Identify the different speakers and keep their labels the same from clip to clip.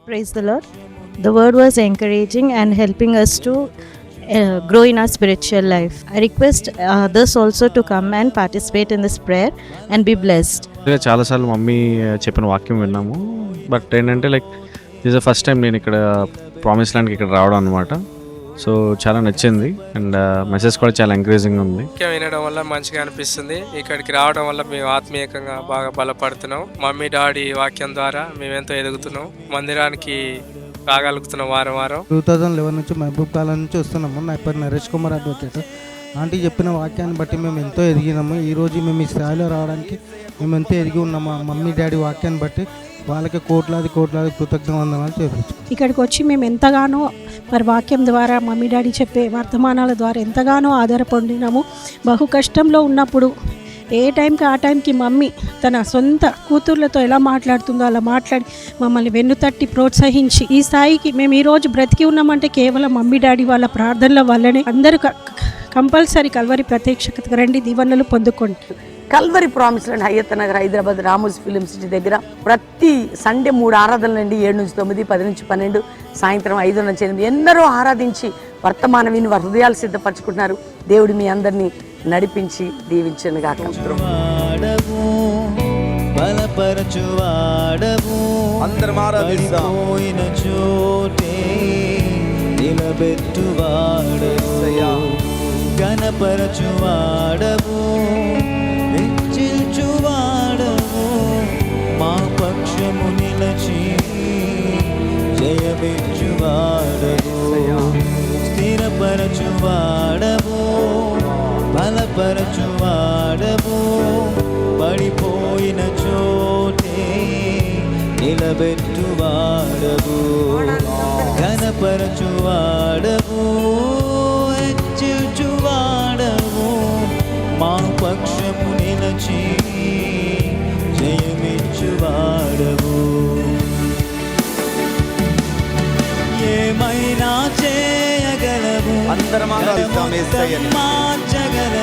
Speaker 1: Praise the Lord. The word was encouraging and helping us to grow in our spiritual life. I request others also to come and participate in this prayer and be blessed.
Speaker 2: చాలాసార్లు mummy చెప్పిన వాక్యం విన్నాము. But ఏంటంటే like this first time నేను ఇక్కడ promise ల్యాండ్కి ఇక్కడ రావడం అనమాట. సో చాలా నచ్చింది అండ్ మెసేజ్ కూడా చాలా ఎంకరేజింగ్ ఉంది.
Speaker 3: వాక్యం వినడం వల్ల మంచిగా అనిపిస్తుంది. ఇక్కడికి రావడం వల్ల మేము ఆత్మీయంగా బాగా బలపడుతున్నాం. మమ్మీ డాడీ వాక్యం ద్వారా మేమెంతో ఎదుగుతున్నాం. మందిరానికి రాగలుగుతున్నాం వారం వారం.
Speaker 4: 2011 నుంచి మహబూబ్ కాలం నుంచి వస్తున్నాము. నా పేరు నరేష్ కుమార్ అడ్వకేట్. ఆంటీ చెప్పిన వాక్యాన్ని బట్టి మేము ఎంతో ఎదిగినాము. ఈరోజు మేము ఈ స్థాయిలో రావడానికి మేము ఎంతో ఎదిగి ఉన్నాము. మమ్మీ డాడీ వాక్యాన్ని బట్టి వాళ్ళకి కోట్లాది కృతజ్ఞవందనాలు చేపించు.
Speaker 5: ఇక్కడికి వచ్చి మేము ఎంతగానో మరి వాక్యం ద్వారా మమ్మీ డాడీ చెప్పే వర్తమానాల ద్వారా ఎంతగానో ఆధారపడినాము. బహు కష్టంలో ఉన్నప్పుడు ఏ టైంకి ఆ టైంకి మమ్మీ తన సొంత కూతుర్లతో ఎలా మాట్లాడుతుందో అలా మాట్లాడి మమ్మల్ని వెన్నుతట్టి ప్రోత్సహించి ఈ స్థాయికి మేము ఈరోజు బ్రతికి ఉన్నామంటే కేవలం మమ్మీ డాడీ వాళ్ళ ప్రార్థనల వల్లనే. అందరూ కంపల్సరీ కల్వరి ప్రత్యక్షతకు రండి, దీవెనలు పొందుకోండి.
Speaker 6: Calvary promise land Hayath Nagar Hyderabad Ramoji film city దగ్గర ప్రతి సండే 3 ఆరాధనలు అండి. 7 నుంచి 9, 10 నుంచి 12, సాయంత్రం 5 నుంచి 8. ఎందరో ఆరాధించి వర్తమానం విని వారి హృదయాలు సిద్ధపరచుకుంటున్నారు. దేవుడు మీ అందరినీ నడిపించి దీవించను గాక.
Speaker 7: అందరం ఆరాధిద్దాం.
Speaker 8: గణపరచువాడవు, హెచ్చించువాడవు, మా పక్షము నిలచి జయమిచ్చువాడవు, స్థిరపరచువాడవు, బలపరచువాడవు, పడిపోయిన చోటే నిలబెట్టువాడవు, ఘనపరచువాడవు, హెచ్చించువాడవు, మా పక్షము నిలచి జయమిచ్చువాడవు. ఏమైనా చేయగలవు,
Speaker 7: అందరం ఆరాధిద్దాం. యేసయ్యని,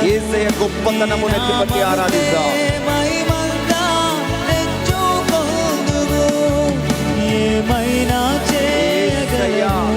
Speaker 7: యేసయ్య గొప్పతనము నెత్తిపట్టి ఆరాధిద్దాం.
Speaker 8: ఏమైనా చేయగలవు,